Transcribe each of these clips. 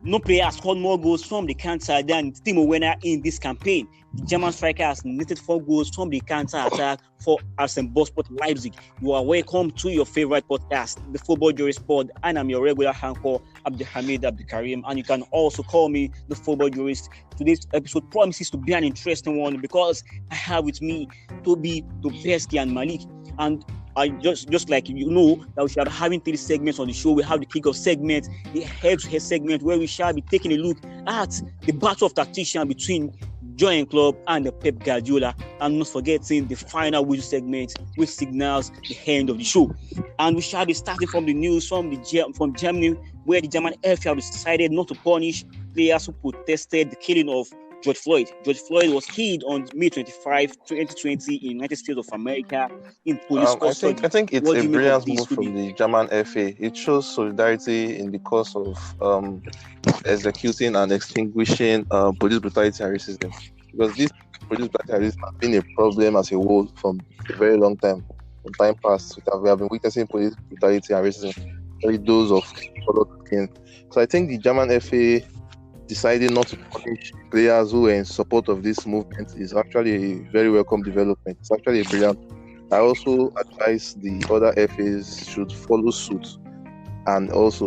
No player has scored more goals from the counter than Timo Werner in this campaign. The German striker has netted 4 goals from the counter attack for Bosport Leipzig. You are welcome to your favorite podcast, the Football Jurist Pod, and I'm your regular anchor, Abdelhamid Abdelkarim, and you can also call me the Football Jurist. Today's episode promises to be an interesting one because I have with me Toby, Tobeski, and Malik. And I just like you know that we shall be having 3 segments on the show. We have the kickoff segment, the head-to-head segment, where we shall be taking a look at the battle of tactician between Jurgen Klopp and the Pep Guardiola, and not forgetting the final whistle segment, which signals the end of the show. And we shall be starting from the news from Germany, where the German FA decided not to punish players who protested the killing of George Floyd. George Floyd was killed on May 25, 2020 in the United States of America in police custody. I think it's a brilliant move from the German FA. It shows solidarity in the cause of executing and extinguishing police brutality and racism. Because this police brutality and racism has been a problem as a whole from a very long time. From time past, we have been witnessing police brutality and racism, especially those of color skin. So I think the German FA deciding not to punish players who are in support of this movement is actually a very welcome development. It's actually a brilliant. I also advise the other FAs should follow suit and also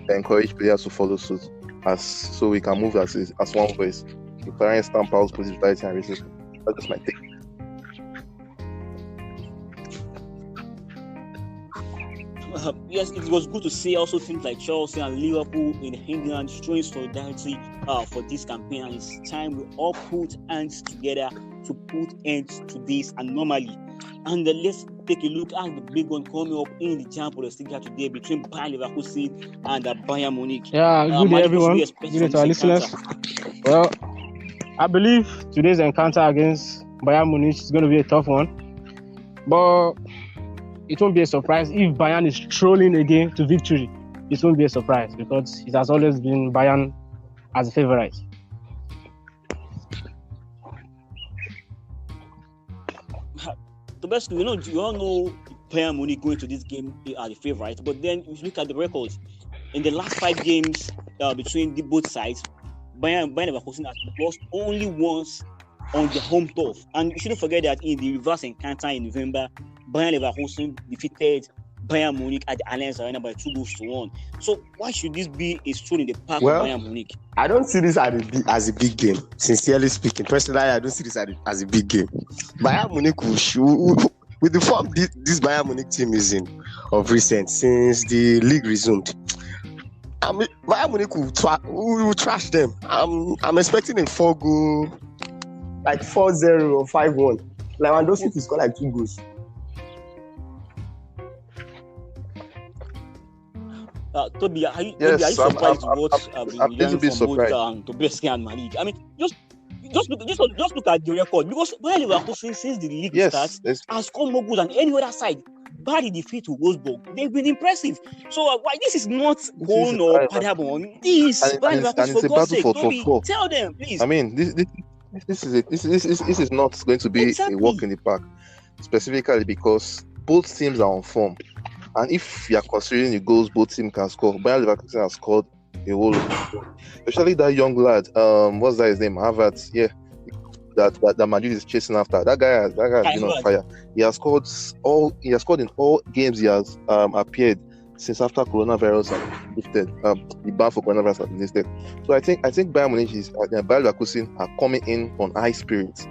encourage players to follow suit, so we can move as one voice to try and stamp out police brutality and racism. That's just my take. Yes, it was good to see also things like Chelsea and Liverpool in England showing solidarity for this campaign, and it's time we all put hands together to put ends to this anomaly. And let's take a look at the big one coming up in the Champions League today between Bayern Leverkusen and Bayern Munich. Yeah, good day everyone. Good day to our listeners. Well, I believe today's encounter against Bayern Munich is going to be a tough one, but it won't be a surprise if Bayern is trolling again to victory. It won't be a surprise because it has always been Bayern as a favorite. Basically, you all know Bayern Munich going to this game are the favorite, but then if you look at the records in the last 5 games between both sides, Bayern Leverkusen has lost only once on the home turf. And you shouldn't forget that in the reverse encounter in November, Bayern Leverkusen defeated Bayern Munich at the Allianz Arena by 2-1. So why should this be a stroll in the park of Bayern Munich? I don't see this as a big game. Sincerely speaking, personally, I don't see this as a big game. Bayern Munich with the form this Bayern Munich team is in of recent since the league resumed. Bayern Munich will trash them. I'm expecting a 4-goal, like 4-0 or 5-1. Lewandowski will score like 2 goals. Toby, are you surprised what I'm a little bit surprised. Tobeski and Malik? I mean, just look at the record, because Bayern Leverkusen since the league starts has scored more goals than any other side. By the defeat to Wolfsburg, they've been impressive. So why this is not Cologne or Paderborn? This Bayern Leverkusen, for God's sake, Toby, tell them, please. I mean, this is not going to be a walk in the park, specifically because both teams are on form. And if you are considering the goals both teams can score, Bayern Leverkusen has scored a whole lot. Especially that young lad, what's that his name? Havertz, yeah. That Madrid is chasing after. That guy has been on fire. He has scored in all games he has appeared since after coronavirus has lifted. The ban for coronavirus has been lifted. So I think Bayern Munich Bayern Leverkusen are coming in on high spirits.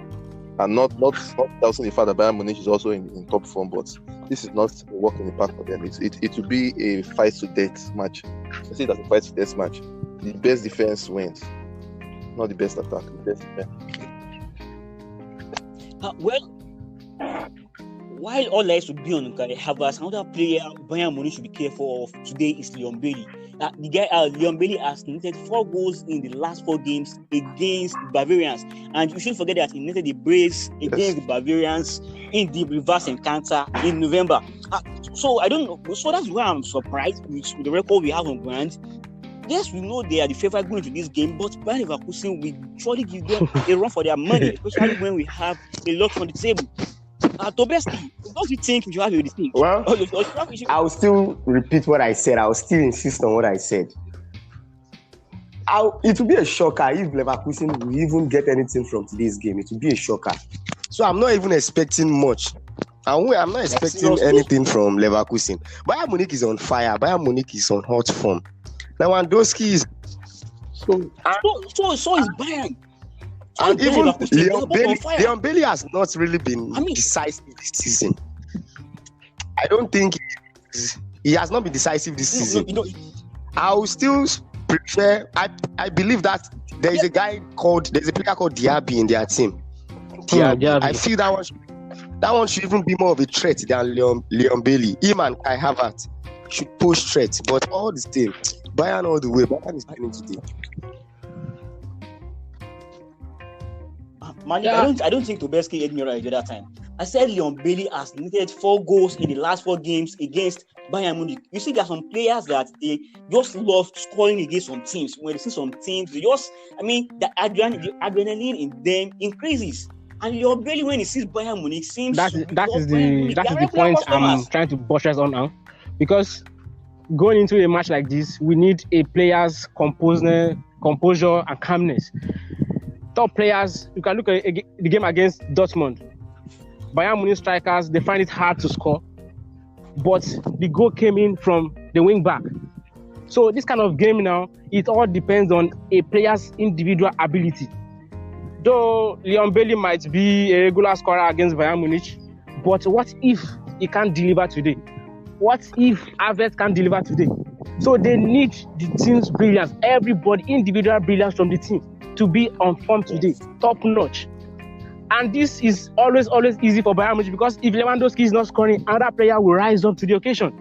And not doubting the fact that Bayern Munich is also in top form, but this is not a walk in the park for them. It will be a fight to death match. I see it as a fight to death match. The best defense wins, not the best attack. The best defense. While all eyes should be on Kai Havertz, another player Bayern Munich should be careful of today is Leon Bailey. The guy Leon Bailey has netted 4 goals in the last 4 games against Bavarians, and you shouldn't forget that he netted a brace against the Bavarians in the reverse encounter in November. So I don't know. So that's why I'm surprised with the record we have on ground. Yes, we know they are the favorite going to this game, but Bayern Leverkusen will surely give them a run for their money, especially when we have a lot on the table. Tobeski, don't you think we should have a distinct? Well, I will still repeat what I said. I will still insist on what I said. It will be a shocker if Leverkusen will even get anything from today's game. It will be a shocker. So I'm not even expecting much. I'm not expecting anything from Leverkusen. Bayern Munich is on fire. Bayern Munich is on hot form. Lewandowski is so is Bayern. And even Leon Bailey has not really been decisive this season. I don't think he has not been decisive this season. I will still prefer. I believe that there's a player called Diaby in their team. Diaby. I feel that one should even be more of a threat than Leon Bailey. Him and Kai Havertz should push threat, but all the same, Bayern all the way. Bayern is winning today. I don't think Tobeski hit me right at that time. I said Leon Bailey has needed 4 goals in the last 4 games against Bayern Munich. You see, there are some players that they just love scoring against some teams. When they see some teams, the adrenaline in them increases. And Leon Bailey, when he sees Bayern Munich, seems that is the point I'm trying to buttress on now. Because going into a match like this, we need a player's composure and calmness. Top players, you can look at the game against Dortmund. Bayern Munich strikers, they find it hard to score, but the goal came in from the wing back. So this kind of game now, it all depends on a player's individual ability. Though Leon Bailey might be a regular scorer against Bayern Munich, but what if he can't deliver today? What if Havertz can't deliver today? So they need the team's brilliance, everybody, individual brilliance from the team to be on form today, top notch. And this is always easy for Bayern Munich because if Lewandowski is not scoring, another player will rise up to the occasion.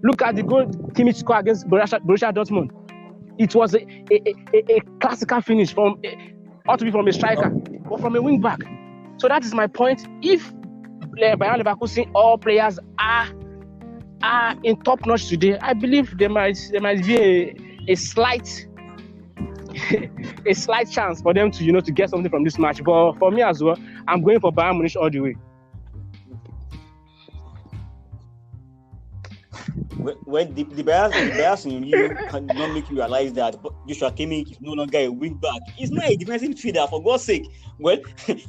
Look at the goal Kimmich scored against Borussia Dortmund. It was a classical finish ought to be from a striker or from a wing back. So that is my point. If Bayern Leverkusen all players are in top notch today, I believe there might be a slight chance for them to get something from this match. But for me as well, I'm going for Bayern Munich all the way. Well, the bias in you cannot make you realize that Joshua Kimmich is no longer a wing back. He's not a defensive midfielder, for God's sake. Well,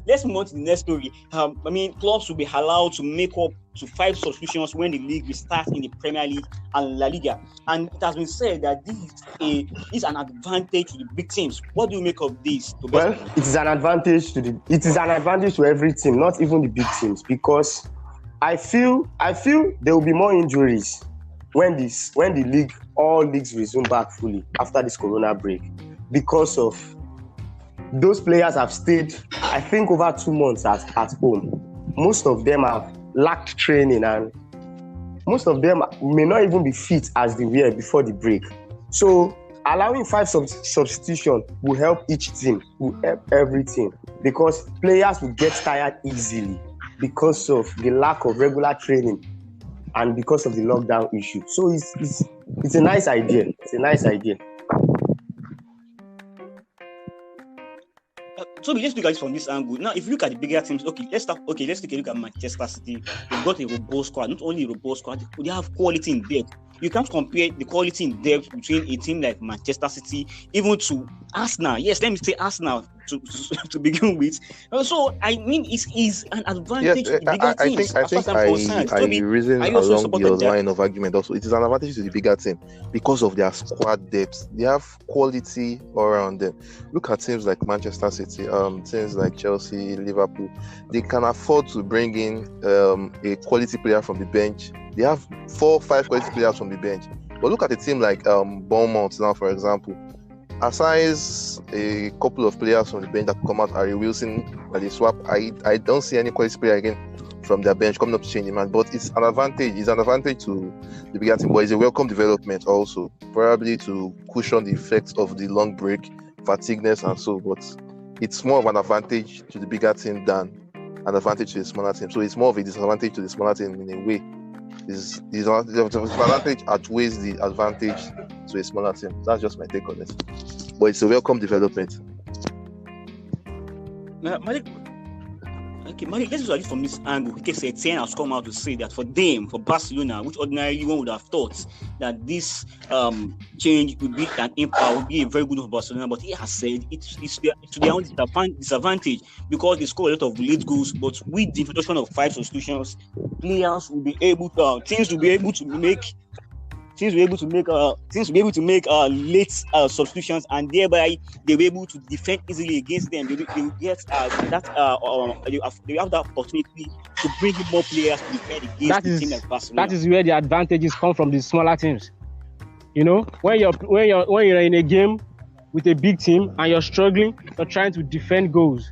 let's move on to the next story. Clubs will be allowed to make up to 5 substitutions when the league restarts in the Premier League and La Liga. And it has been said that this is an advantage to the big teams. What do you make of this? Well, it is an advantage to every team, not even the big teams, because I feel there will be more injuries when all leagues resume back fully after this Corona break, because of those players have stayed, I think, over 2 months at home. Most of them have lacked training, and most of them may not even be fit as they were before the break. So allowing 5 substitutions will help each team, will help every team, because players will get tired easily because of the lack of regular training and because of the lockdown issue. So it's a nice idea. It's a nice idea. So let's look at it from this angle. Now, if you look at the bigger teams, let's take a look at Manchester City. They've got a robust squad. Not only a robust squad, they have quality in depth. You can't compare the quality in depth between a team like Manchester City, even to Arsenal. Yes, let me say Arsenal to begin with. So, I mean, it is an advantage to the bigger teams. I think I reason along your line of argument also. It is an advantage to the bigger team because of their squad depth. They have quality all around them. Look at teams like Manchester City, teams like Chelsea, Liverpool. They can afford to bring in a quality player from the bench. They have 4 or 5 quality players from the bench. But look at a team like Bournemouth now, for example. Aside a couple of players from the bench that come out, Harry Wilson, and they swap, I don't see any quality player again from their bench coming up to change the man. But it's an advantage. It's an advantage to the bigger team. But it's a welcome development also, probably to cushion the effects of the long break, fatigueness, and so. But it's more of an advantage to the bigger team than an advantage to the smaller team. So it's more of a disadvantage to the smaller team in a way. The disadvantage outweighs the advantage to a smaller team. That's just my take on it. But it's a welcome development. Okay, Malik, let's look at it from this angle. Because Etienne has come out to say that for them, for Barcelona, which ordinarily one would have thought that this change would be an impact, would be a very good for Barcelona, but he has said it's to their own disadvantage because they score a lot of late goals. But with the introduction of 5 substitutions, players will be able to, teams will be able to make late substitutions, and thereby they'll be able to defend easily against them. They will get they have that opportunity to bring in more players to defend against the team like Barcelona. That is where the advantages come from the smaller teams. You know, when you're in a game with a big team and you're struggling, you're trying to defend goals.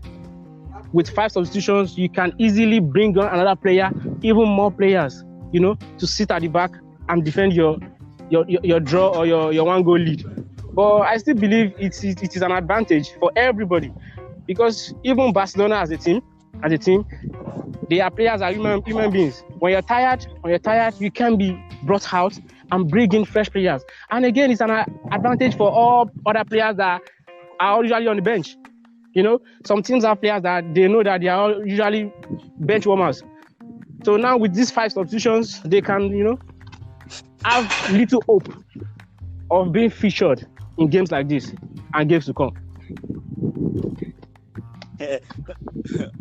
With 5 substitutions, you can easily bring on another player, even more players, you know, to sit at the back and defend your draw or your 1-goal lead. But I still believe it is an advantage for everybody, because even Barcelona as a team, their players are human beings. When you're tired, you can be brought out and bring in fresh players. And again, it's an advantage for all other players that are usually on the bench. You know, some teams have players that they know that they are usually bench warmers. So now with these 5 substitutions, they can, you know, have little hope of being featured in games like this and games to come.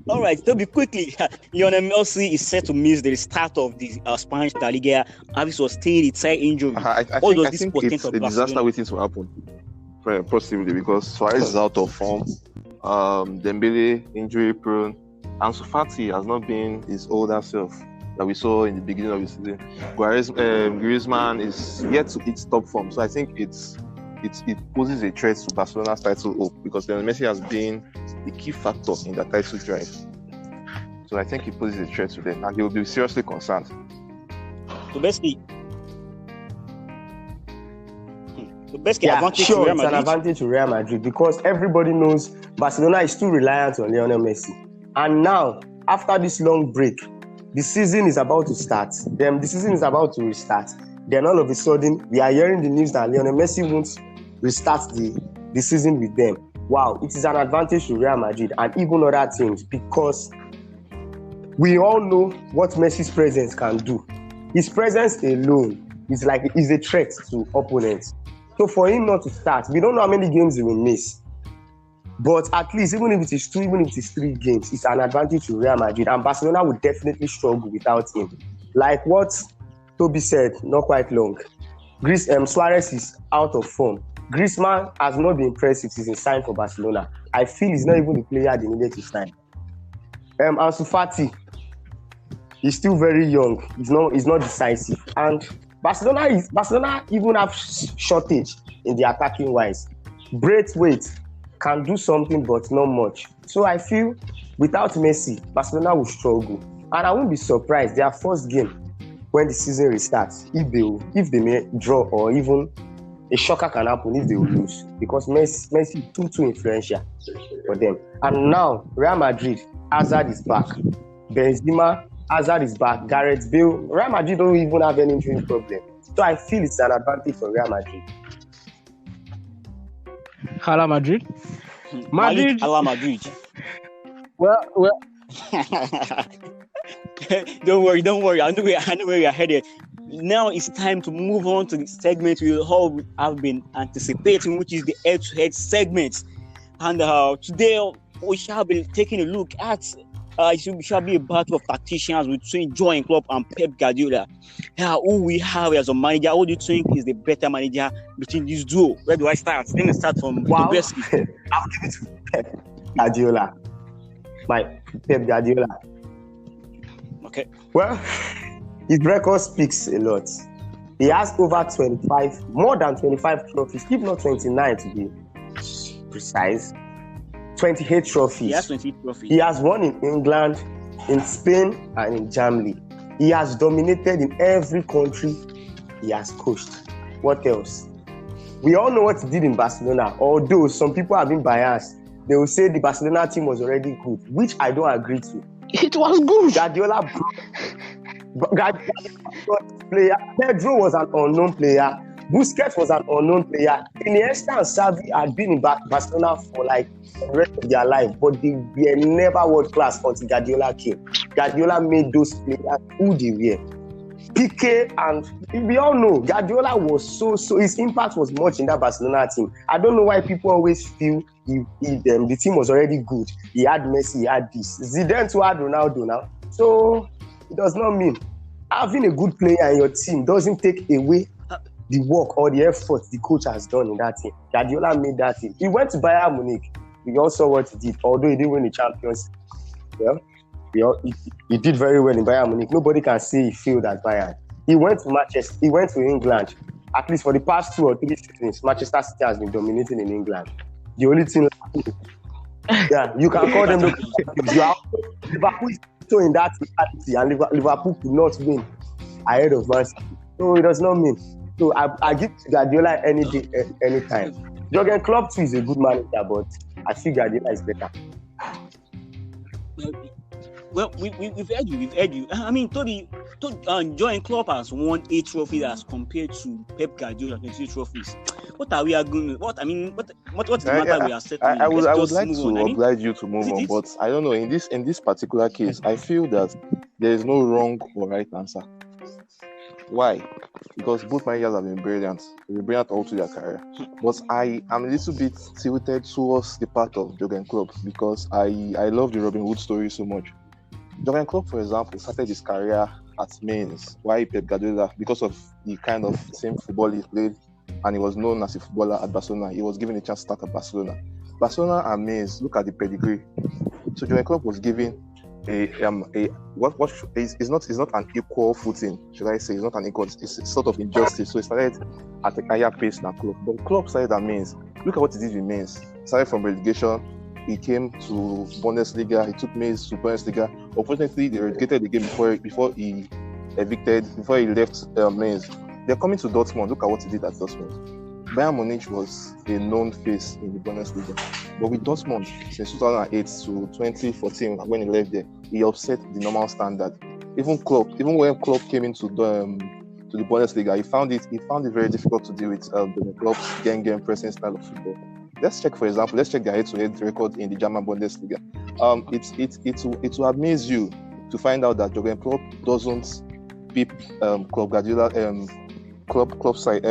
All right, Toby, quickly, Lionel Messi is set to miss the start of the Spanish La Liga, having sustained a thigh injury. I think it's a disaster waiting to happen, possibly, because Suarez is out of form, Dembele injury prone, and Ansu Fati has not been his older self that we saw in the beginning of the season. Griezmann is yet to hit top form, so I think it poses a threat to Barcelona's title hope, because Lionel Messi has been the key factor in the title drive. So I think it poses a threat to them, and they will be seriously concerned. So basically, advantage to Real Madrid. It's an advantage to Real Madrid, because everybody knows Barcelona is too reliant on Lionel Messi. And now, after this long break, the season is about to start. The season is about to restart. Then all of a sudden, we are hearing the news that Lionel Messi won't restart the season with them. Wow, it is an advantage to Real Madrid and even other teams, because we all know what Messi's presence can do. His presence alone is a threat to opponents. So for him not to start, we don't know how many games he will miss. But at least, even if it is 2, even if it is 3 games, it's an advantage to Real Madrid. And Barcelona would definitely struggle without him. Like what Toby said, not quite long. Suarez is out of form. Griezmann has not been impressive since he signed for Barcelona. I feel he's not even the player they needed to sign. Ansu Fati is still very young. He's not decisive. And Barcelona even have shortage in the attacking wise. Braithwaite can do something, but not much. So I feel without Messi, Barcelona will struggle. And I won't be surprised their first game when the season restarts, if they may draw, or even a shocker can happen if they will lose, because Messi is too influential for them. And now Real Madrid, Hazard is back. Benzema, Hazard is back. Gareth Bale, Real Madrid don't even have any injury problem. So I feel it's an advantage for Real Madrid. Hala Madrid. Hala Madrid. Well. Don't worry. I know where you're headed. Now it's time to move on to the segment we all have been anticipating, which is the head-to-head segment. And today we shall be taking a look at it shall be a battle of tacticians between Jurgen Klopp and Pep Guardiola. Who we have as a manager? Who do you think is the better manager between these duo? Where do I start? Let me start from I'll give it to Pep Guardiola. Pep Guardiola. Okay. Well, his record speaks a lot. He has more than 25 trophies, if not 29 to be precise. 28 trophies. He has 28 trophies. He has won in England, in Spain, and in Germany. He has dominated in every country he has coached. What else? We all know what he did in Barcelona, although some people have been biased. They will say the Barcelona team was already good, which I don't agree to. It was good. Guardiola player. Pedro was an unknown player. Busquets was an unknown player. Iniesta and Xavi had been in Barcelona for like the rest of their life, but they were never world class until Guardiola came. Guardiola made those players who they were. Piqué, and we all know Guardiola was so his impact was much in that Barcelona team. I don't know why people always feel the team was already good. He had Messi, he had this. Zidane too had Ronaldo now. So it does not mean having a good player in your team doesn't take away the work or the effort the coach has done in that team. Guardiola made that team. He went to Bayern Munich. We all saw what he did, although he didn't win the Champions League. He did very well in Bayern Munich. Nobody can say he failed at Bayern. He went to Manchester. He went to England. At least for the past 2 or 3 seasons, Manchester City has been dominating in England. The only team, you can call them local champions. Liverpool is so in that reality, and Liverpool could not win ahead of Man City. So it does not mean. So I give Guardiola any day, any time. Jurgen Klopp too is a good manager, but I feel Guardiola is better. Well, we've heard you. I mean, Jurgen Klopp has won 8 trophies as compared to Pep Guardiola 22 trophies. What are we arguing? What's the matter we are settling? I would like to oblige you to move on, but I don't know. In this particular case, I feel that there is no wrong or right answer. Why? Because both managers have been brilliant. They've been brilliant all through their career. But I am a little bit tilted towards the part of Jurgen Klopp because I love the Robin Hood story so much. Jurgen Klopp, for example, started his career at Mainz. Why Pep Guardiola? Because of the kind of same football he played, and he was known as a footballer at Barcelona. He was given a chance to start at Barcelona. Barcelona and Mainz, look at the pedigree. So Jurgen Klopp was given it's not an equal footing, should I say? It's not an equal. It's sort of injustice. So he started at a higher pace than Klopp. But Klopp started at Mainz. Look at what he did with Mainz. He started from relegation. He came to Bundesliga. He took Mainz to Bundesliga. Unfortunately, they relegated the game before he left Mainz. They're coming to Dortmund. Look at what he did at Dortmund. Bayern Munich was a known face in the Bundesliga. But with Dortmund, since 2008 to 2014, when he left there, he upset the normal standard. Even when Klopp came into the Bundesliga, he found it very difficult to deal with the Klopp's game pressing style of football. Let's check their head-to-head record in the German Bundesliga. It will amaze you to find out that Jurgen Klopp doesn't beat Klopp Guardiola Klopp side.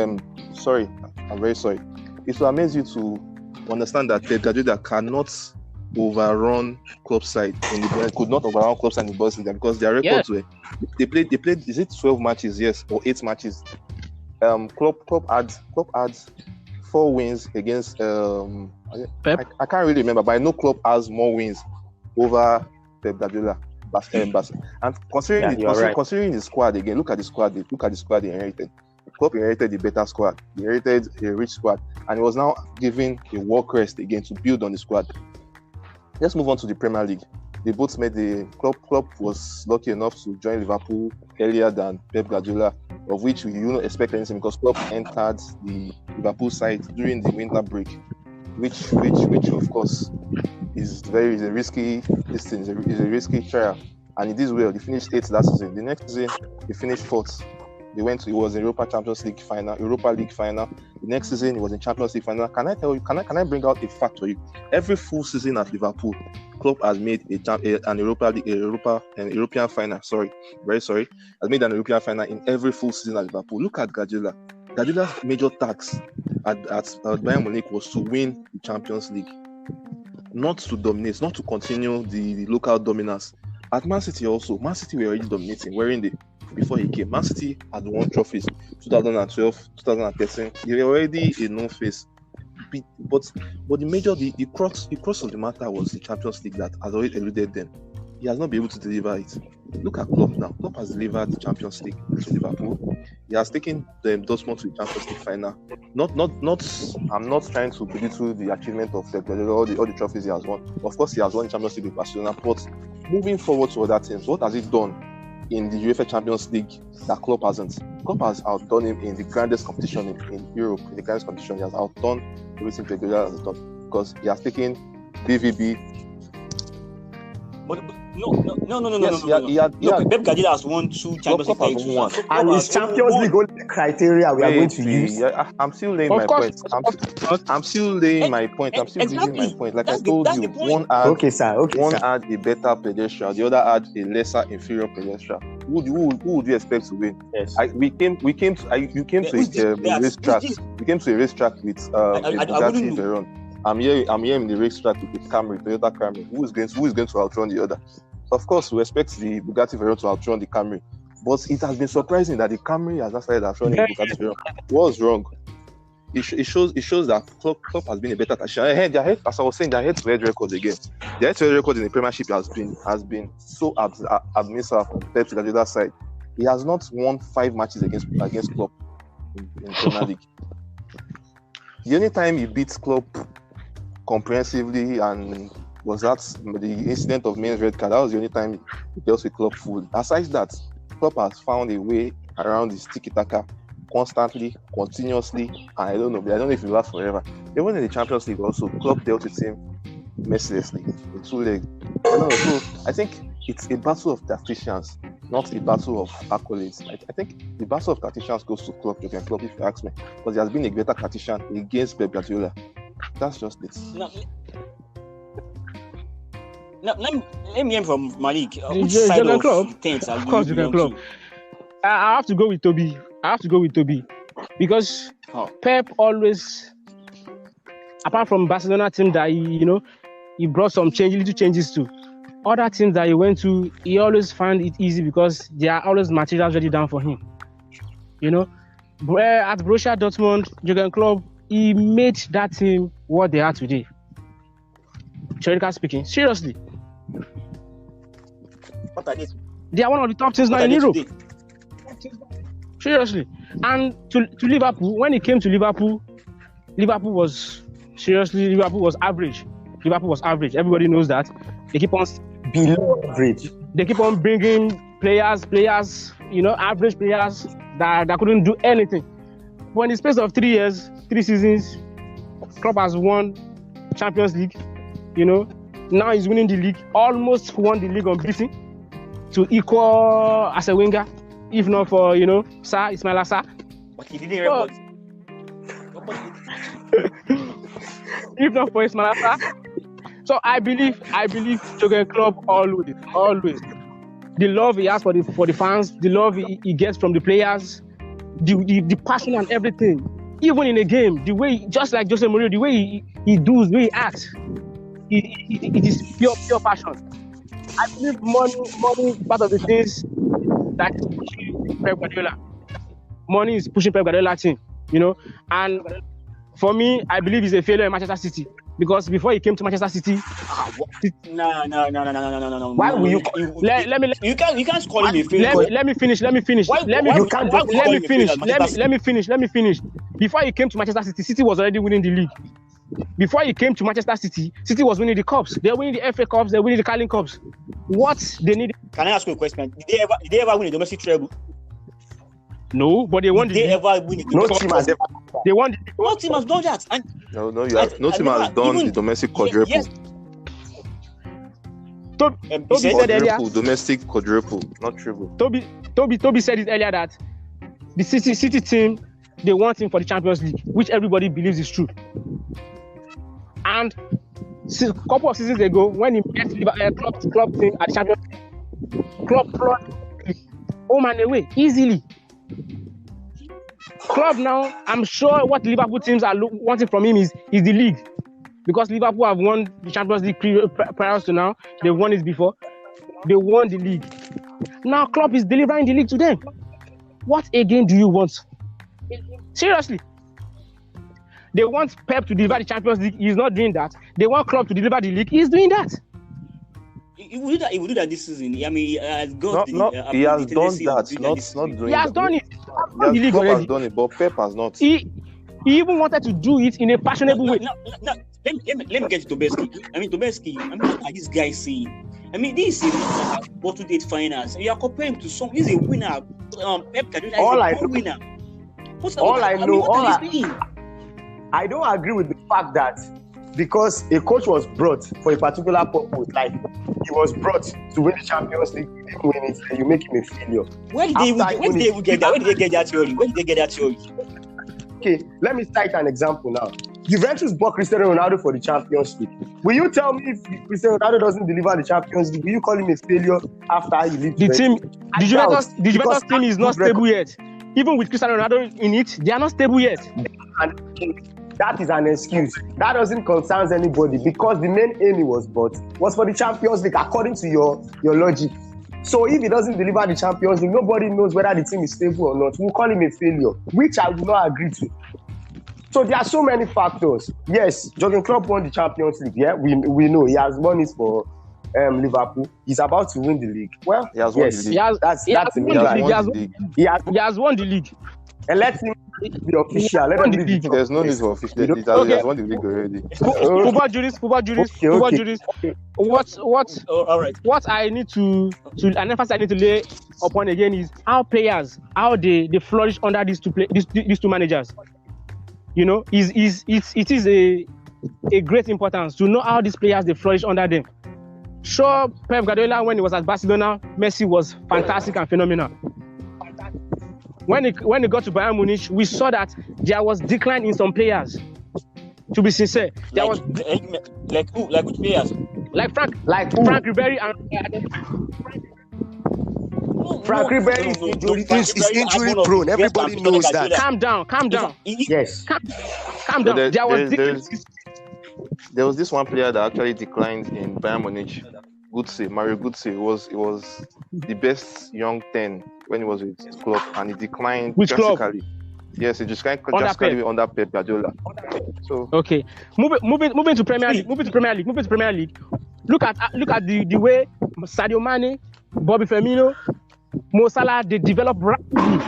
Sorry, I'm very sorry. It will amaze you to understand that Pep Guardiola cannot overrun Klopp's side in the Bundesliga. Could not overrun Klopp's side in the Bundesliga because their records were they played. Is it 12 matches? Yes, or 8 matches? Klopp had 4 wins against Pep. I can't really remember, but I know Klopp has more wins over Pep Guardiola. And considering the squad again, look at the squad he inherited. Klopp inherited the better squad. He inherited a rich squad, and he was now given a work rest again to build on the squad. Let's move on to the Premier League. They both made Klopp was lucky enough to join Liverpool earlier than Pep Guardiola, of which we don't expect anything because Klopp entered the Liverpool side during the winter break, which of course is a risky trial. And he did well. He finished 8th last season. The next season he finished 4th. It was in Europa League final. The next season it was in Champions League final. Can I bring out a fact for you? Every full season at Liverpool, Klopp has made an European final. Sorry, very sorry. Has made an European final in every full season at Liverpool. Look at Guardiola. Guardiola's major task at Bayern Munich was to win the Champions League, not to dominate, not to continue the local dominance. At Man City also, Man City were already dominating, before he came. Man City had won trophies 2012, 2013. They were already a known face. But the crux of the matter was the Champions League that has already eluded them. He has not been able to deliver it. Look at Klopp now. Klopp has delivered the Champions League to Liverpool. He has taken them Dortmund to the Champions League final. I'm not trying to belittle the achievement of all the trophies he has won. Of course, he has won the Champions League with Barcelona. But moving forward to other teams, what has he done in the UEFA Champions League that Klopp hasn't? Klopp has outdone him in the grandest competition in Europe. In the grandest competition, he has outdone everything Guardiola has done because he has taken BVB. But Pep Guardiola has won 2 Champions League titles. And it's Champions League only criteria we are going to use. I'm still laying my point. I'm still laying my point. I'm still giving my point. Like I told you, one had a better pedestal, the other had a lesser inferior pedestal. Who would you expect to win? Yes. You came to a racetrack. We came to a racetrack with a Bugatti Veyron. I'm here in the racetrack with the Toyota Camry. Who is going to outrun the other? Of course, we expect the Bugatti Veyron to outrun the Camry, but it has been surprising that the Camry has not started outrunning the Bugatti Veyron. What's wrong? It shows that Klopp has been a better tactician. As I was saying, their head-to-head record again. Their head-to-head record in the Premiership has been so admissible from Pep Guardiola's side. He has not won 5 matches against Klopp in Premier League. The only time he beats Klopp comprehensively and was that the incident of Main's red card. That was the only time he dealt with Klopp full. Aside that, Klopp has found a way around his tiki-taka constantly, continuously, and I don't know if it lasts forever. Even in the Champions League also, Klopp dealt with him mercilessly in 2 legs. So I think it's a battle of tacticians, not a battle of accolades. I think the battle of tacticians goes to Klopp, Jurgen Klopp, if you ask me, because he has been a greater tactician against Pep Guardiola. That's just it. Let me hear from Malik. Which side of things are you belong to? I have to go with Toby. Because Pep always, apart from Barcelona team that he brought some little changes to. Other teams that he went to, he always found it easy because there are always materials ready down for him. At Borussia Dortmund, Jurgen Klopp, he made that team what they are today. Theoretically speaking, seriously. What are they? They are one of the top teams now in Europe. Seriously. And to Liverpool, when it came to Liverpool was average. Liverpool was average. Everybody knows that. They keep on below average. They keep on bringing players, average players that couldn't do anything. But in the space of 3 seasons, Klopp has won Champions League. Now he's winning the league. Almost won the league unbeaten to equal as a winger, if not for Ismail Assar. But he didn't record. If not for Ismail Assar. So I believe Jurgen Klopp always. The love he has for the fans, the love he gets from the players, the passion and everything. Even in a game, the way, just like Jose Mourinho, the way he does, the way he acts, it is pure passion. I believe money is part of the things that is pushing Pep Guardiola. Money is pushing Pep Guardiola team, and for me, I believe he's a failure in Manchester City. Because before he came to Manchester City, no. Why will you? You can't call him a failure. Let me finish. Let me finish. Before he came to Manchester City, City was already winning the league. Before he came to Manchester City, City was winning the cups. They're winning the FA Cups. They're winning the Carling Cups. What they need? Can I ask you a question? Did they ever win a domestic treble? No, but they won the league. No team has ever. They won. No team has done that. No team has done the domestic quadruple. Yes. Toby said earlier. Domestic quadruple, not triple. Toby said it earlier that the City team, they want him for the Champions League, which everybody believes is true. And a couple of seasons ago, when he met Klopp team at the Champions League, Klopp brought home and away easily. Klopp now, I'm sure what Liverpool teams are wanting from him is the league. Because Liverpool have won the Champions League prior to now. They won it before. They won the league. Now Klopp is delivering the league to them. What again do you want? Seriously. They want Pep to deliver the Champions League. He's not doing that. They want Klopp to deliver the league. He's doing that. He will do that this season. I mean, he has got he has done that. Not doing. He has done it. Klopp has done it, but Pep has not. He even wanted to do it in a fashionable way. No. Let me get to Tobeski. What are these guys saying? This is bottled 8 finals. You are comparing to some. He's a winner. Pep Guardiola is a winner. I don't agree with the fact that because a coach was brought for a particular purpose, like he was brought to win the Champions League, he didn't win it, and you make him a failure. Where did they get that theory? Okay, let me cite an example now. Juventus bought Cristiano Ronaldo for the Champions League. Will you tell me if Cristiano Ronaldo doesn't deliver the Champions League, will you call him a failure after he leaves? The Juventus team is not stable yet. Even with Cristiano Ronaldo in it, they are not stable yet. And that is an excuse. That doesn't concern anybody because the main aim he was bought was for the Champions League, according to your logic. So if he doesn't deliver the Champions League, nobody knows whether the team is stable or not. We'll call him a failure, which I will not agree to. So there are so many factors. Yes, Jurgen Klopp won the Champions League. Yeah, we know he has won it for Liverpool. He's about to win the league. Well, he has won the league. He has won the league. And let him be official. Let him be. There's no need for official. He has won the league already. Football jurist. What I need to an emphasis I need to lay upon again is how players, how they flourish under these two managers. You know, it is a great importance to know how these players they flourish under them. Sure, Pep Guardiola, when he was at Barcelona, Messi was fantastic and phenomenal. When he got to Bayern Munich, we saw that there was decline in some players. To be sincere, there was like which players? Like Frank Ribery and Frank Ribery is injury prone. Everybody knows that. Calm down. Yes. Calm down. There was this one player that actually declined in Bayern Munich. Mario Götze was the best young 10 when he was with Klopp, and he declined drastically. Yes, he just drastically under Pep Guardiola. So okay, moving to Premier League. Look at the way Sadio Mane, Bobby Firmino, Mo Salah, they develop rapidly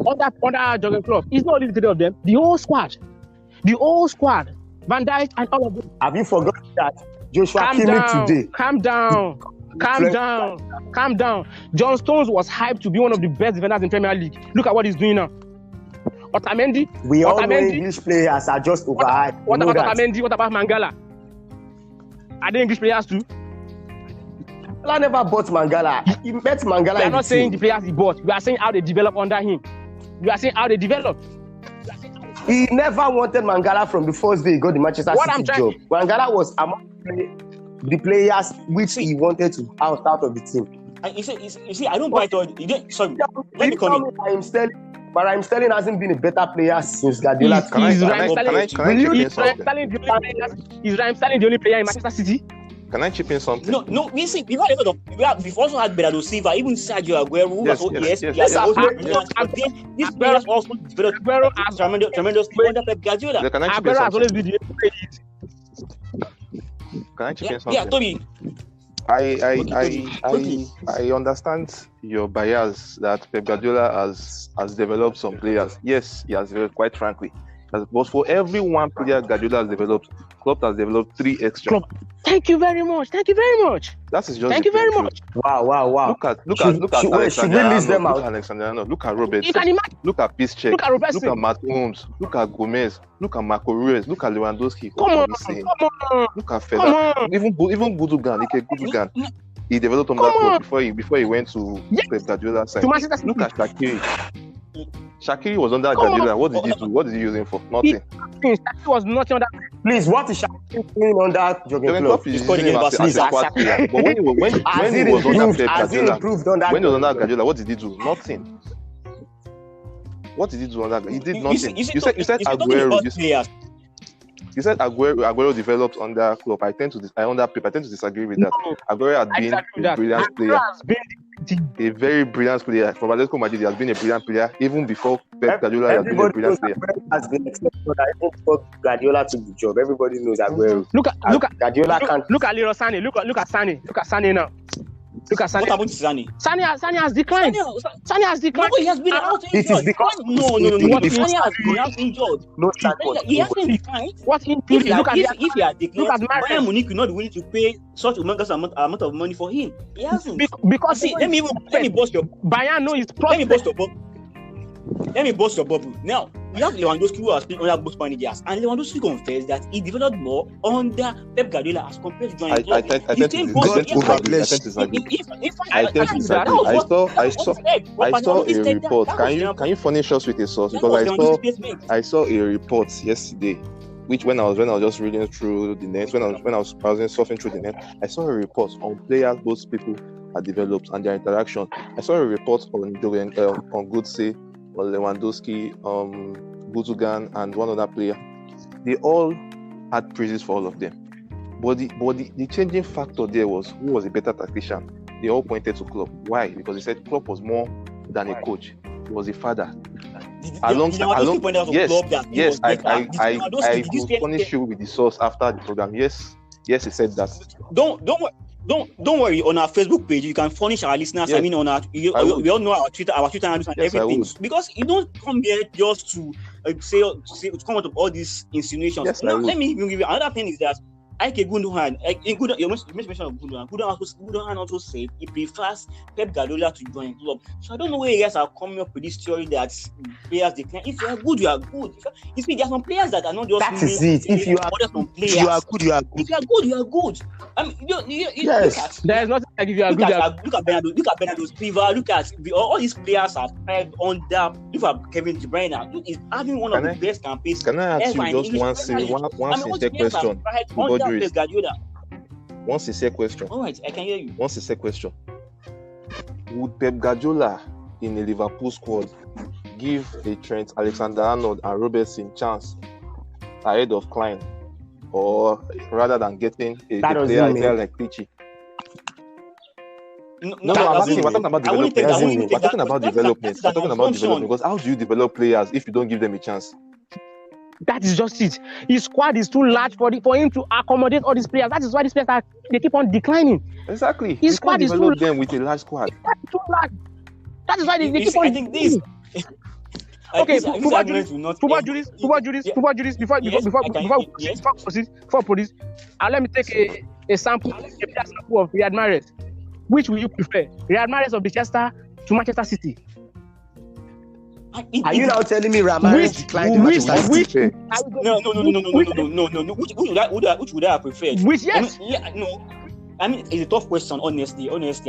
under Jurgen Klopp. It's not only the three of them. The whole squad, Van Dijk and all of them. Have you forgotten that Joshua Kimmich today? Calm down. John Stones was hyped to be one of the best defenders in Premier League. Look at what he's doing now. Otamendi. We all know English players are just overhyped. What about Otamendi? What about Mangala? Are they English players too? I never bought Mangala. He met Mangala. We are not saying the players he bought. We are saying how they develop under him. He never wanted Mangala from the first day he got the Manchester City job. Mangala was among the players which he wanted to out of the team. You see, I don't buy it. Sorry, let me come in. Raheem Sterling hasn't been a better player since Guardiola. Is Raheem Sterling the only player in Manchester City? Can I chip in something? No. We've also had Bernardo Silva, even Sergio Aguero. These players also developed tremendously under Pep Guardiola. Aguero has always been the Can I chip in something? Yeah, Toby. I understand your bias that Pep Guardiola has developed some players. Yes, he has developed, quite frankly. But for every one player Guardiola has developed, Klopp has developed 3 extra. Thank you very much. That is just. Thank you very much. Wow. Look at Alexander. Should we list them out? Look at Robert. Look at Piszczek. Look at Matt Holmes. Look at Gomez. Look at Marco Reus. Look at Lewandowski. Come on. Look at Feda. Even Gundogan. He developed on that club before he went to Pep Guardiola's side. Look at Shaqiri. Shaqiri was under Guardiola. What did he do? What did he use him for? Nothing. Shaqiri was not under. Please, what is Shaqiri doing under Jurgen Klopp? He's using him as a squad player. But when he was under Pep Guardiola, when he was under Guardiola, what did he do? Nothing. What did he do under? He did nothing. You said Aguero. You said Aguero developed under Klopp. I tend to disagree with that. Aguero had been a brilliant player. A very brilliant player. From Atletico Madrid, he has been a brilliant player. Even before Pep Guardiola has been a brilliant player. Has been even before Guardiola took the job. Everybody knows Aguero. Look at Leroy Sané. Look at Sané. Look at Sané now. Look at Sané. What about Sané? Sané has declined. Sané has declined. No, he has been out injured. It is because Sané has been out injured. No, he hasn't declined. What injury? If he had declined, Bayern Munich could not be willing to pay such a humongous amount of money for him. He hasn't. Because let me bust your. Bayern knows his Let me bust your. let me bust your bubble. Now, we have Lewandowski who has been under both managers, and Lewandowski confessed that he developed more under Pep Guardiola as compared to joining club. I tend to saw a report. Can you furnish us with a source? Because I saw a report yesterday, which when I was just reading through the net, when I was surfing through the net, I saw a report on players both people are developed and their interaction. I saw a report on Götze, on Lewandowski, Gundogan, and one other player. They all had praises for all of them. But the changing factor there was who was a better tactician. They all pointed to Klopp. Why? Because they said Klopp was more than a coach. He was a father. Yes, I will punish you with the source after the program. Yes, he said that. Don't worry. On our Facebook page, you can furnish our listeners. Yes. I mean, on we all know our Twitter handles and everything. Because you don't come here just to say to come out of all these insinuations. Yes, now, let me give you another thing is that Ike Gundogan, you mentioned of Gundogan. Gundogan also said he prefers Pep Guardiola to join club. So I don't know where you guys are coming up with this theory that players decline. If you are good, you are good. You see, there are some players that are not just. That is it. If you are good, you are good. If you are good, you are good. I mean, yes. There is nothing like if you are good. Look at Bernardo Silva. Look at all these players are played under. Look at Kevin De Bruyne. Look, he's having one of the best campaigns. Can I ask you just one sincere question? One sincere question. All right, I can hear you. One sincere question. Would Pep Guardiola in a Liverpool squad give a Trent Alexander-Arnold and Robertson chance ahead of Klein, or rather than getting a player like Pichi? We're talking about development. We're talking about development because how do you develop players if you don't give them a chance? That is just it. His squad is too large for him to accommodate all these players. That is why these players they keep on declining. Exactly. His squad is too them with a large squad. Too large. That is why they keep on. I think this. Okay, Before this, let me take a sample of Riyad Mahrez. Which will you prefer, Riyad Mahrez of Manchester to Manchester City? Are you now telling me Ramirez declined Manchester City? No. Which would I have preferred? Which, yes. I mean, it's a tough question, honestly. I will sit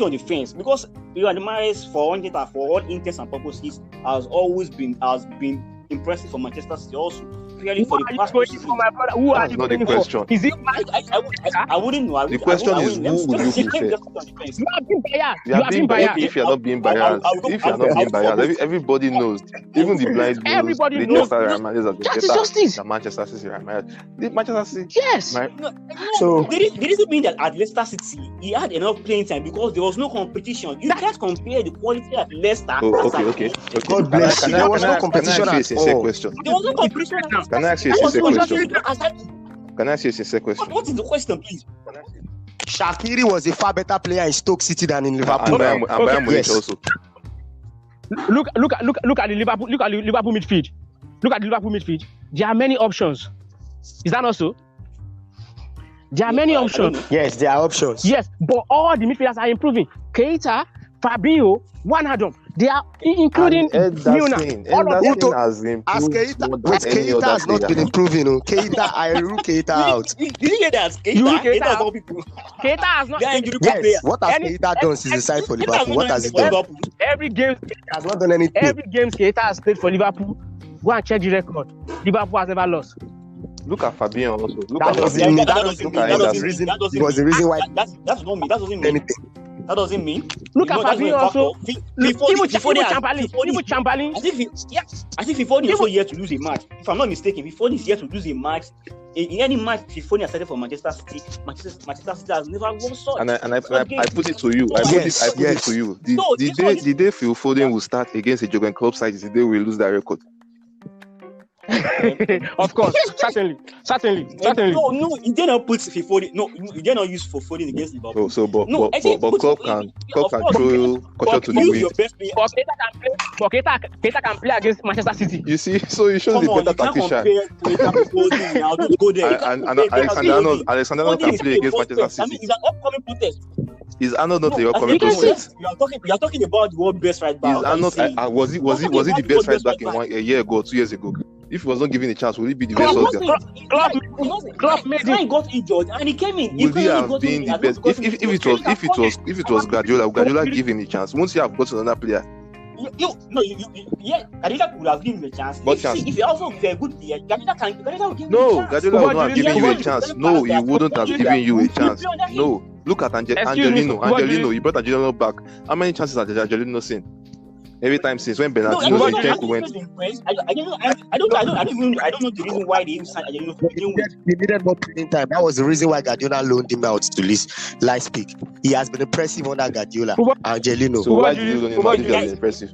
on the fence because Riyad Mahrez, for all intents and purposes, has been impressive for Manchester City also. Clearly for the past season. Who are you going for? Is it I wouldn't know. The question is, who would you prefer? You are being biased. If you are not being biased, everybody knows. Even the blind knows. Everybody knows. The Manchester City Ramirez. Manchester City. Yes. So did it mean that at Leicester City he had enough playing time because there was no competition? You can't compare the quality of Leicester. Okay. God bless you. There was no competition at all. There was no competition. Can I ask you a sincere question? What is the question, please? Shaqiri was a far better player in Stoke City than in Liverpool. And Bayern Munich also. Look at the Liverpool midfield. Look at the Liverpool midfield. There are many options. Is that not so? There are many options. Yes, there are options. Yes, but all the midfielders are improving. Keita, Fabinho, Wan-Adam. They are including Milner. All of them has improved. Keita has not been improving. Keita, I rule Keita out. Did you hear that? Keita has not. Yes. What has Keita done since he signed for Liverpool? What has he done? Every game has not done anything. Every game Keita has played for Liverpool. Go and check the record. Liverpool has never lost. Look at Fabinho also. That was the reason why. That's not me. That doesn't mean anything. That doesn't mean. Look at Fabinho also. Before Chamberlain. I think Fifoni also here to lose a match. If I'm not mistaken, Fifoni is here to lose a match. In any match Fifoni has started for Manchester City, Manchester City has never won such. And I put it to you. I put it to you. The day Phil Foden will start against a Jurgen Klopp side is the day we lose that record. Of course, certainly. No, you did not put Fifoni. No, you did not use Fifoni against Liverpool. But Klopp can throw caution to the wind. Keita can play against Manchester City. You see, so you shouldn't be better tactician. And Alexander can play against Manchester City. It's an upcoming protest. Is Arnold not a No, upcoming can see- prospect? you are talking about the world best right back. Is Arnold was he the best right back a year ago, 2 years ago? If he was not given a chance, would he be the best Klopp- right back? Klopp made He it. got injured and he came in. Would he have been the best if it was Guardiola? Would Guardiola give him a chance? Won't he have got another player? Guardiola could have given him a chance. What chance? If he also be a good player, Guardiola will give him No, a chance. Guardiola would not have given you a Yeah, chance. yeah. No, he wouldn't have given you a chance. No. Look at Excuse me, Angelino. what do you- Angelino, he brought Angelino back. How many chances has Angelino seen? Every time since when No, Bernardino what and do you- Kenko went. I don't know the reason why they even signed Angelino to begin with. He needed more playing time. That was the reason why Guardiola loaned him out to Leipzig. He has been impressive under Guardiola. Angelino. So why did you loan him out if he was impressive?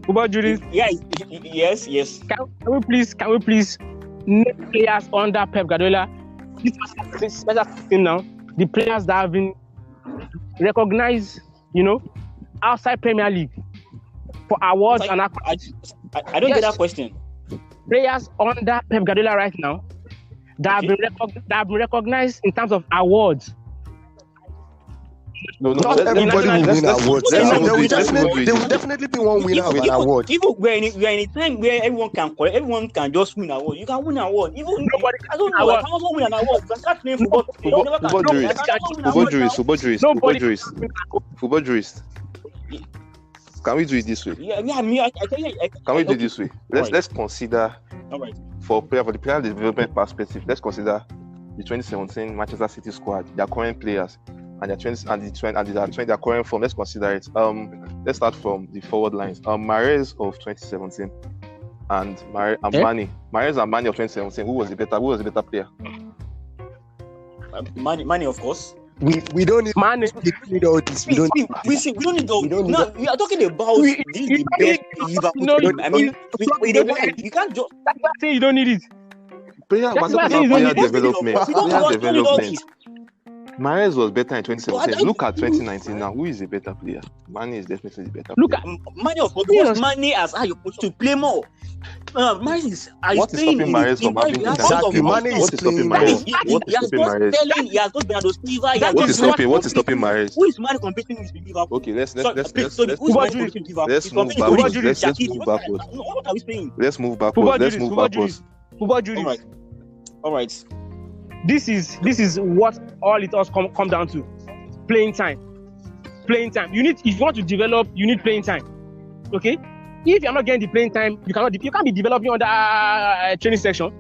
About Judy, Yeah, yes. can we please name players under Pep Guardiola? This is special thing now. The players that have been recognized, outside Premier League for awards Like, and I don't get Yes. that question. players under Pep Guardiola right now that have been recognized in terms of awards. No, Not let's everybody will win awards. let's There move will it, let's move definitely- it. there will definitely be one winner of an award. Even we are in a time where everyone can just win an award. You can win an award. Even Nobody I don't know. award. I cannot win an award. You can start playing football. You never can. Football I jurist. cannot win an Football award jurist, now. football jurist. Can we do it this way? Yeah, I mean, I tell you, Can we do it okay. this way? Alright. Let's consider All right. for the player development perspective. Let's consider the 2017 Manchester City squad, their current players, and their their current form. Let's consider it. Let's start from the forward lines. Mahrez of 2017 and Mane. Mahrez and Mane of 2017. Who was the better player? Money, of course. We don't need Man, all this. We don't We don't need to. We don't need No, we are talking about We- the best Liverpool No, team. I mean, you can't just. that's why I say you don't need it. Player That's why I say you don't player need it. development. We don't Player want to do all development. this. Mahrez was better in 2017. But Look at 2019 now. Who is a better player? Mane is definitely the better Look player. at Money, of course, because money has how you put to play more. Mane is What is stopping Mahrez from having the Exactly, Mane is What is stopping playing Mahrez? more. What is stopping Mahrez? He has got Bernardo Silva. He has What got is stopping Mahrez? Who is Mane competing with Liverpool? Okay, let's Who is Mane move competing backwards. with Liverpool? Let's He's move competing backwards. with Let's Jackie. move backwards. What are we saying? Let's move football backwards. Let's juries, move football backwards. juries, football juries. All right. This is what all it does come down to. Playing time. You need, if you want to develop, you need playing time. Okay? If you're not getting the playing time, you can't be developing on the training section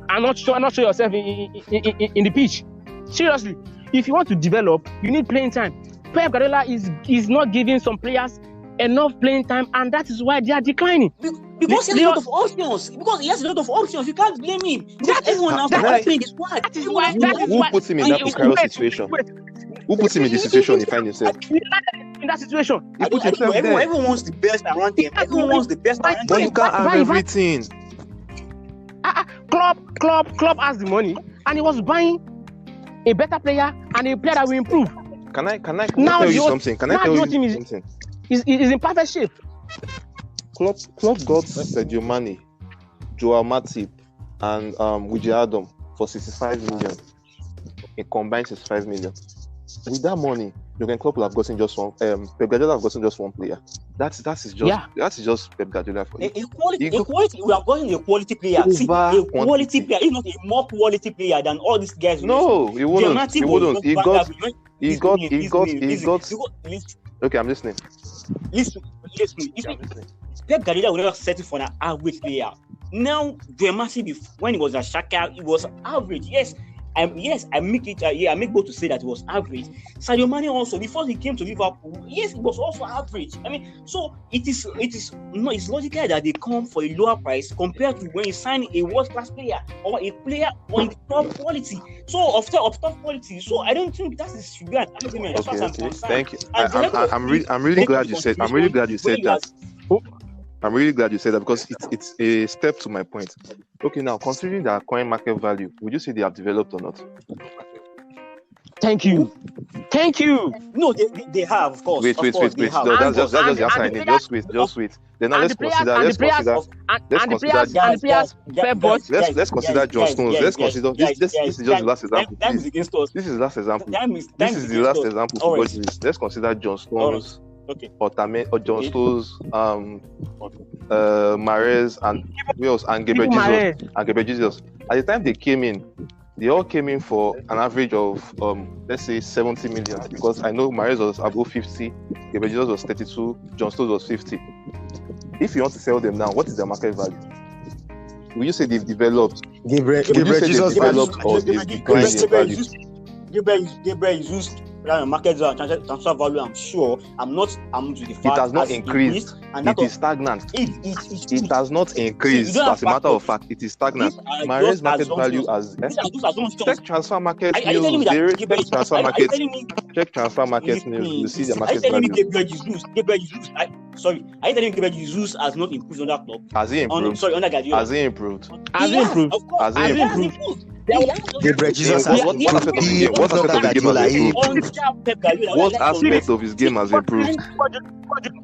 and not show yourself in the pitch. Seriously, if you want to develop, you need playing time. Pep Guardiola is not giving some players enough playing time, and that is why they are declining. Because he has a lot of options. You can't blame him. Because everyone else is playing the squad. That is why. Who puts him in that precarious situation? Who puts him in the situation he finds himself? In that situation. He puts himself there. Everyone wants the best around him. Everyone wants the best around But you him. can't have everything. Klopp has the money, and he was buying a better player and a player that will improve. Can I Now tell you your- something? Can I now tell your you team is- something? He's in perfect shape. Klopp got Sadio Mane, Joao Matip, and Wijnaldum for 65 million. A combined 65 million. With that money, Jurgen Klopp will have gotten just one. Pep Guardiola have gotten just one player. That is just Pep Guardiola for you. Quality. We are going a quality player. See, a quality player. He's not a more quality player than all these guys. No, he wouldn't. He wouldn't. He got. Okay, I'm listening. Listen. Pep Guardiola would never settle for an average player. Now, when he was at Shaka, it was average. Yes, I make bold to say that it was average. Sadio Mane also, before he came to Liverpool, yes, it was also average. I mean, so it's logical that they come for a lower price compared to when you sign a world-class player or a player on the top quality. So of top quality. So I don't think that should be an argument. That's what I'm concerned. Thank you. I'm really glad you said that. I'm really glad you said that because it's a step to my point. Okay, now considering their current market value, would you say they have developed or not? Thank you. No, they have, of course. Wait. They have. No, that's just the answer. Just wait. Then now let's consider. Let's consider John Stones. Let's consider this. This is just the last example. This is the last example. This is the last example for God. Let's consider John Stones. Okay. Or John Stones, Mahrez, and Gabriel Jesus. At the time they came in, they all came in for an average of let's say 70 million, because I know Mahrez was above 50, Gabriel Jesus was 32, John Stones was 50. If you want to sell them now, what is their market value? Will you say they've developed? Gabriel Jesus developed or they've declined in value? Gabriel Jesus market transfer value, I'm sure. I'm to the fact it has not increased, and it is stagnant. It has not increased. As a matter of fact, it is stagnant. Mahrez market value as check transfer market news. Check transfer market news. You see the market value. Are you telling me Gabriel Jesus has not improved on that club? Has he improved? Under Guardiola. Has he improved? Has he improved? Gabriel Jesus has what aspect of his game has improved?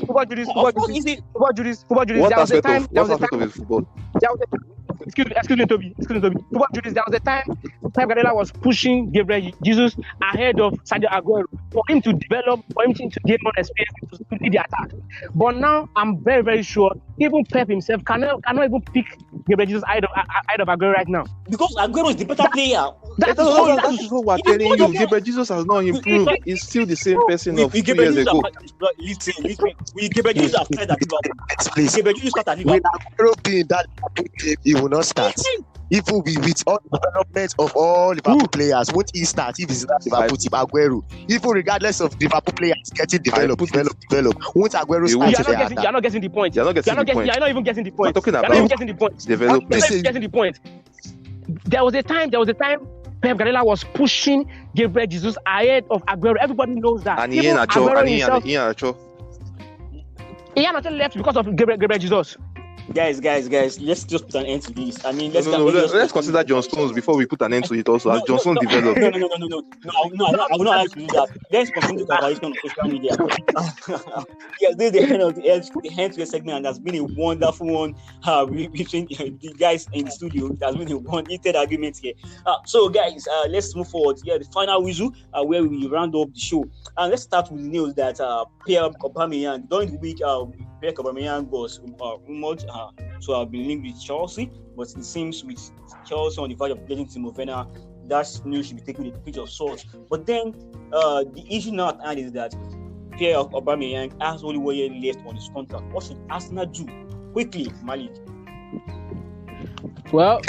What aspect of his football? Excuse me, Toby. There was a time Pep Guardiola was pushing Gabriel Jesus ahead of Sergio Aguero for him to develop, for him to gain more experience to lead the attack. But now I'm very, very sure even Pep himself cannot even pick Gabriel Jesus ahead of Aguero right now. Because Aguero is the better player. That's what we're telling you. Gabriel Jesus has not improved. He's still the same person of 2 years ago. Listen. Gabriel Jesus has played at Liverpool. Gabriel Jesus started at Liverpool. Aguero being that he will not start. If we be with all the development of all Liverpool players, won't he start if he's not Liverpool team? Aguero, even regardless of Liverpool players getting developed, won't Aguero start? You're not getting the point. You're not even getting the point. We're talking about development. Getting the point. There was a time Pep Guardiola was pushing Gabriel Jesus ahead of Aguero. Everybody knows that. And Ian Acho left because of Gabriel Jesus. Guys, let's just put an end to this. I mean, let's consider John Stones before we put an end to it also. As John Stones developed. No, I will not like to do that. Let's continue the conversation on social media. Yes, this is the end to the segment, and that's been a wonderful one between the guys in the studio. There's been a heated argument here. So, guys, let's move forward. Yeah, the final whistle where we round up the show. And let's start with the news that Pierre Aubameyang during the week. Pierre Aubameyang was rumored to have been linked with Chelsea, but it seems with Chelsea on the verge of getting Timo Werner, that news should be taken with a pinch of salt. But then the issue now at hand is that Pierre Aubameyang has only 1 year left on his contract. What should Arsenal do? Quickly, Malik. Well,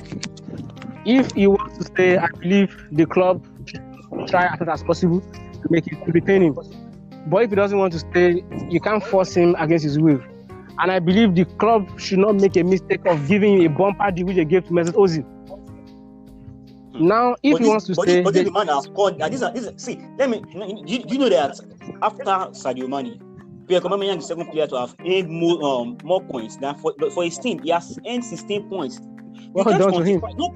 if he wants to stay, I believe the club should try as much as possible to make it to retain him. But if he doesn't want to stay, you can't force him against his will. And I believe the club should not make a mistake of giving him a bumper deal which they gave to Mesut Ozil. Now, if he wants to stay, but the man has scored. See, let me. Do you know that after Sadio Mane, Pierre Aubameyang is the second player to have earned more points than for his team. He has earned 16 points. Well done to him. No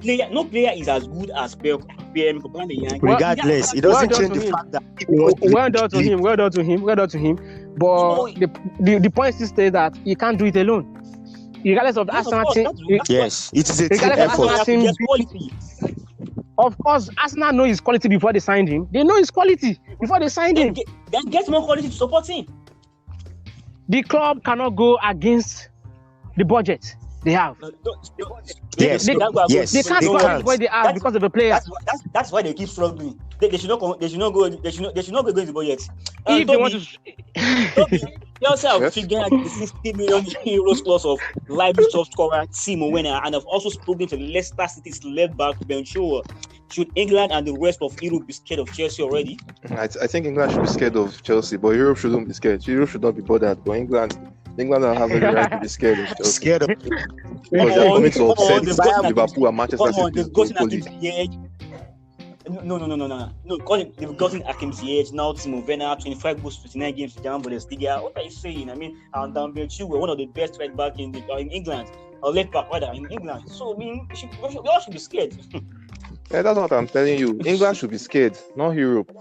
player is as good as Pierre Aubameyang. Regardless, it doesn't change the fact that well done to him. But the point still stays that he can't do it alone. Regardless of the Arsenal team, yes, it is a team effort. Of course, Arsenal know his quality before they signed him. They know his quality before they signed him. Then get more quality to support him. The club cannot go against the budget they have. They can't go against what they have because of the players. That's why they keep struggling. They should not go against the budget. If they want to, they also have figured out the 60 million euros plus of lively top scorer Timo Werner, and have also spoken to Leicester City's left back Ben Chilwell. Should England and the rest of Europe be scared of Chelsea already? I think England should be scared of Chelsea, but Europe shouldn't be scared. Europe should not be bothered. But England don't have any right to be scared of Chelsea. Scared of because they're going to upset Liverpool and Manchester City. No. They've gotten Hakim Ziyech, now Timo Werner, 25 goals, 29 games for the Bundesliga. What are you saying? I mean, and Ben Chilwell, one of the best right back in England, or left back rather in England. So I mean, we all should be scared. Yeah, that's what I'm telling you. England should be scared, not Europe,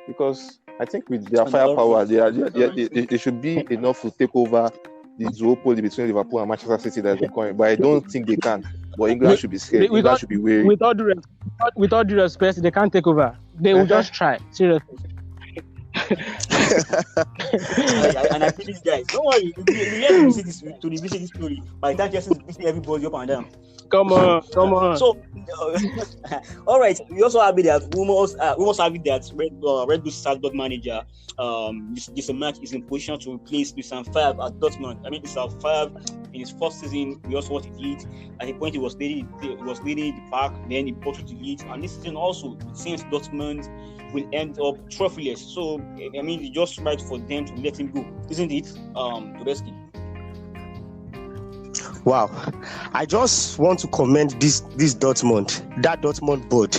because I think with their firepower, they should be enough to take over the duopoly between Liverpool and Manchester City that's been coming. But I don't think they can. But England should be scared. England should be wary. With all due respect, they can't take over. They will just try. Seriously. And I feel these guys. Don't worry, you revisit this story. By the time just everybody up and down. Come on. So, all right. We also have it that rumors have it that Red Bull Salzburg manager, this match is in position to replace Lucien Favre at Dortmund. I mean, Lucien Favre in his first season, we also what he did. At a point, he was leading the pack. Then he brought it to lead, and this season also, it seems Dortmund will end up trophyless. So, I mean, it's just right for them to let him go, isn't it, Tobeski? Wow, I just want to commend this Dortmund board.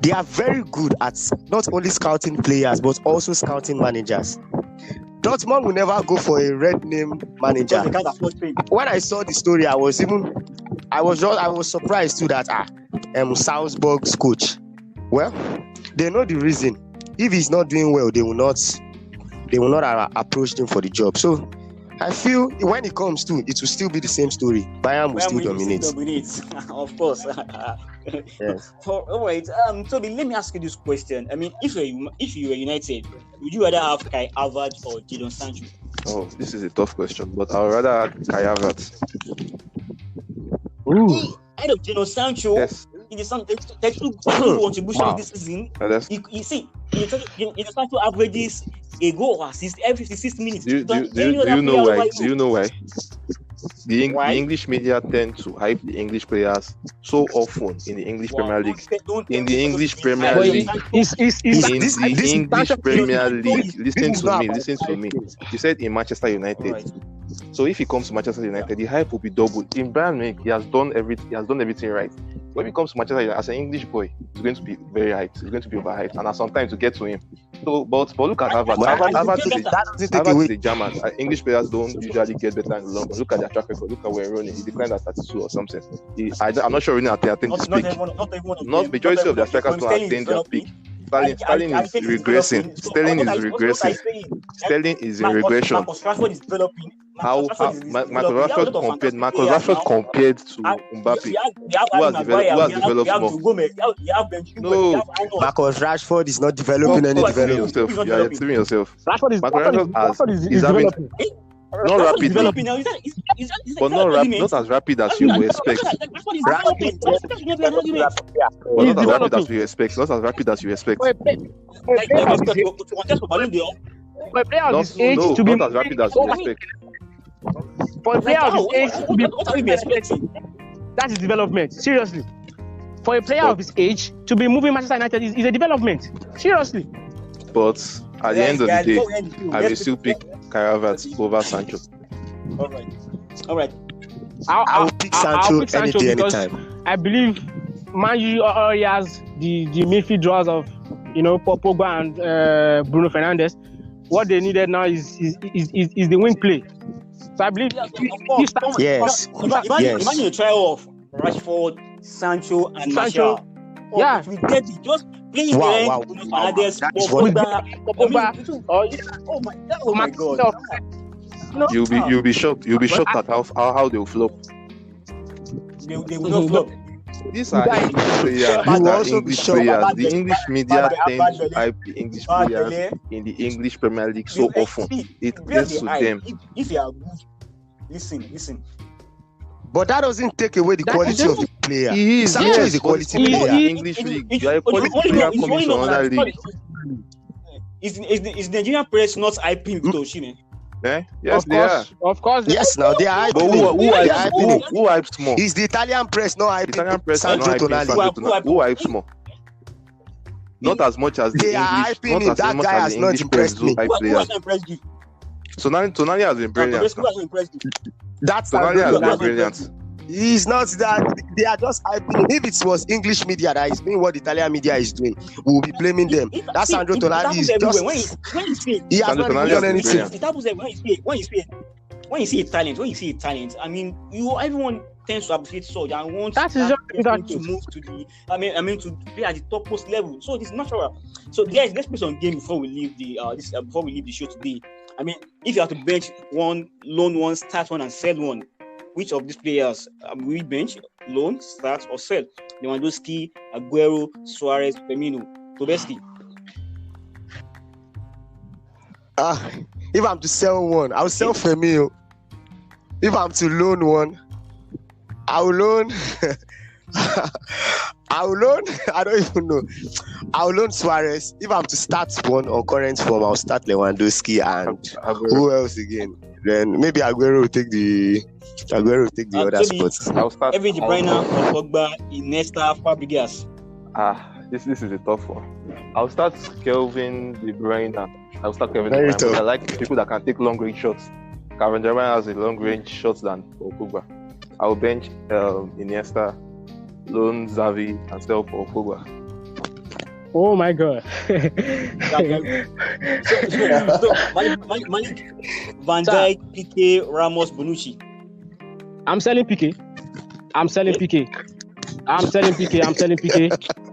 They are very good at not only scouting players but also scouting managers. Dortmund will never go for a red name manager. When I saw the story, I was surprised too that Salzburg's coach. Well, they know the reason. If he's not doing well, they will not approach him for the job. So I feel when it comes to, it will still be the same story. Bayern will still dominate. Of course. Yes. All right. Toby, let me ask you this question. I mean, if you were United, would you rather have Kai Havertz or Jadon Sancho? Oh, this is a tough question, but I would rather have Kai Havertz. Ooh. Out of Jadon Sancho, yes. There's two contributions this season. You see, Jadon Sancho averages a goal or assist every 56 minutes. Do you know why? Do you know why? The English media tend to hype the English players so often in the English Premier League. In the English Premier League. Listen to me. You said in Manchester United. Right. So if he comes to Manchester United, the hype will be doubled. In Bayern Munich, he has done everything right. When he comes to Manchester United as an English boy, he's going to be very hyped. He's going to be overhyped, and sometimes to get to him. So, but look at Havertz. Havertz is a German. English players don't usually get better in the long run. Look at their track record. Look at where Rooney. He declined at 32 or something. I'm not sure Rooney attained his peak. Not majority of their strikers don't attain their peak. Sterling is regressing. Sterling is in regression. Marcus Rashford is developing. How Marcus Rashford compared to Mbappe, who has developed more? No, Marcus Rashford is not developing any development. You are deceiving yourself. Rashford is developing. Not rapidly, but not as rapid as you would expect. But not as rapid as you expect. Not as rapid as you expect. For a player of his age to be not as rapid as you expect. For a player of his age to be expecting, that is development. Seriously. For a player of his age to be moving Manchester United is a development. Seriously. But at the end of the day, I will still pick Kai Havertz over Sancho. All right. I will pick Sancho any day, anytime. I believe Man U already has the midfield drawers of Pogba and Bruno Fernandes. What they needed now is the wing play. So I believe yes. Imagine a trial of Rashford, Sancho, and Martial. Yeah, we get it. Just playing Fernandes, Oh my God. You'll be shocked. You'll be shocked at how they'll flop. They will not flop. These are English players. The English media tend to hype the English players in the English Premier League so often. It gets to them. If you are good, listen. But that doesn't take away the quality of the player. Sancho is a quality player. English league. You are a quality player coming from another league. Is the Nigerian press not hyping Victor Osimhen? Yes, they are. Of course. Yes, now they are hyping. But who hypes more? Is the Italian press not hyping? Italian press not hyping. Who hypes more? Not as much as the English. Not as much as the English press do hype players. Tonali has been brilliant. Tonali has been brilliant. He's not that. They are just hyping. If it was English media that is doing what the Italian media is doing, we will be blaming them. That Sandro Tonali is just. When he's paid, he has not done anything. It happens when he's paid. when you see a talent, I mean, everyone tends to appreciate such and want That is just to move to the, to play at the topmost level. So it's natural. So guys, let's play some game before we leave the show today. I mean, if you have to bench one, loan one, start one, and sell one, which of these players will we bench, loan, start, or sell? Lewandowski, Aguero, Suarez, Firmino, Tobeski. If I'm to sell one, I'll sell Firmino. If I'm to loan one, I'll loan. I'll loan. I don't even know. I'll loan Suarez. If I'm to start one on current form, I'll start Lewandowski and who else again? Then maybe Aguero will take the other spots. I'll start. Every De Bruyne, Pogba, Iniesta, Fabregas. This is a tough one. I'll start Kelvin De Bruyne. Very tough. I like people that can take long range shots. Kevin De Bruyne has a long range shots than Pogba. I'll bench Iniesta, loan Xavi, and sell for Pogba. Oh my God. So Malik, Van Dijk, Piqué, Ramos, Bonucci. I'm selling Piqué.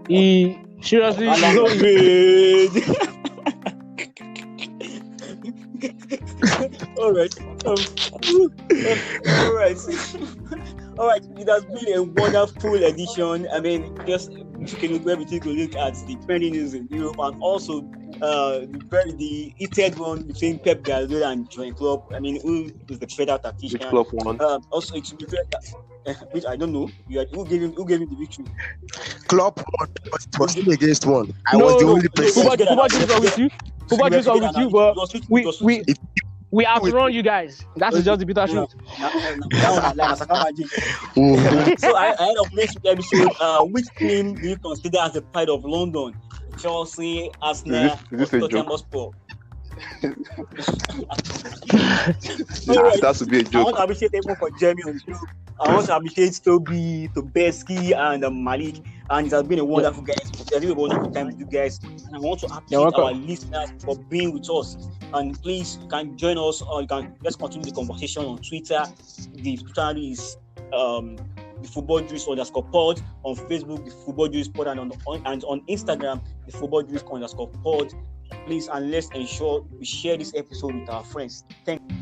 He seriously All right. All right. It has been a wonderful edition. I mean, just you can look where we take a look at the trending news in Europe and also the heated one between Pep Guardiola and Jurgen Klopp. I mean, who is the better tactician? Which Klopp won? Also, it's which I don't know. Who gave him the victory? Klopp won, but it was still against one. I was the only person. Fuba is with you, but we outrun you guys. That is just the bitter truth. So I had a next episode. Which team do you consider as a pride of London? Chelsea, Arsenal, or Tottenham Hotspur? That would be a joke. I want to appreciate everyone for Jeremy on the show. I want to appreciate Toby, Tobeski, and Malik. And it has been a wonderful time with you guys. And I want to appreciate our listeners for being with us. And please, you can join us, or you can let's continue the conversation on Twitter. The Twitter is the Football Juice _pod, on Facebook the Football Juice pod, and on Instagram the Football Juice _pod. Please, and let's ensure we share this episode with our friends. Thank you.